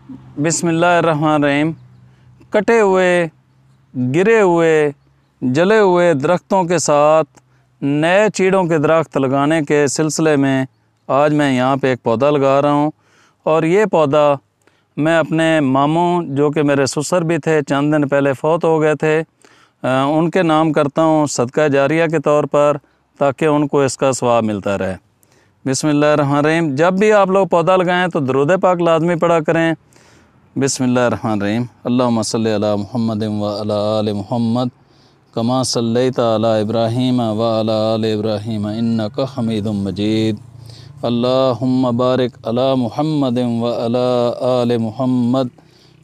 बिस्मिल्लाहिर्रहमानिर्रहीम। कटे हुए, गिरे हुए, जले हुए दरख्तों के साथ नए चीड़ों के दरख्त लगाने के सिलसिले में आज मैं यहाँ पे एक पौधा लगा रहा हूँ। और ये पौधा मैं अपने मामू जो कि मेरे ससुर भी थे, चंद दिन पहले फ़ौत हो गए थे, उनके नाम करता हूँ सदका जारिया के तौर पर, ताकि उनको इसका सवाब मिलता रहे। बिस्मिल्लाहिर्रहमानिर्रहीम। जब भी आप लोग पौधा लगाएं तो दुरूद पाक लाजमी पढ़ा करें। बिस्मिल्लाहिर्रहमानिर्रहीम। अल्लाहुम्मा सल्लि अला मुहम्मदिन व अला आलि मुहम्मद कमा सल्लैता अला इब्राहीम व अला आलि इब्राहीम इन्नका हमीदुम मजीद। अल्लाहुम्मा बारिक अला मुहम्मदिन व अला आलि मुहम्मद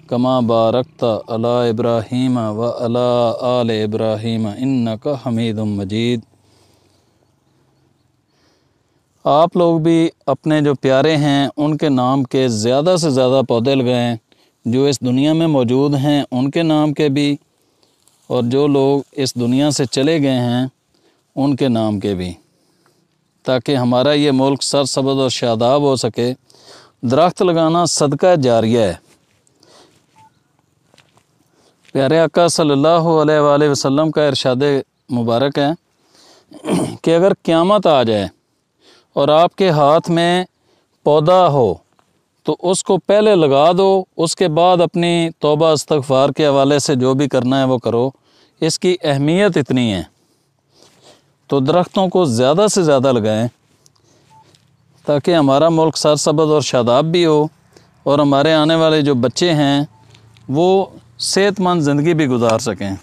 कमा बारकता अला इब्राहीम व अला आलि इब्राहीम इन्नका हमीदुम मजीद। आप लोग भी अपने जो प्यारे हैं उनके नाम के ज़्यादा से ज़्यादा पौधे लगाएं, जो इस दुनिया में मौजूद हैं उनके नाम के भी, और जो लोग इस दुनिया से चले गए हैं उनके नाम के भी, ताकि हमारा ये मुल्क सरसब्ज़ और शादाब हो सके। दरख्त लगाना सदका जारिया है। प्यारे आका सल्लल्लाहु अलैहि वसल्लम का इरशाद मुबारक है कि अगर क़यामत आ जाए और आपके हाथ में पौधा हो तो उसको पहले लगा दो, उसके बाद अपनी तौबा इस्तग़फ़ार के हवाले से जो भी करना है वो करो। इसकी अहमियत इतनी है, तो दरख्तों को ज़्यादा से ज़्यादा लगाएं, ताकि हमारा मुल्क सरसब्ज़ और शादाब भी हो, और हमारे आने वाले जो बच्चे हैं वो सेहतमंद ज़िंदगी भी गुजार सकें।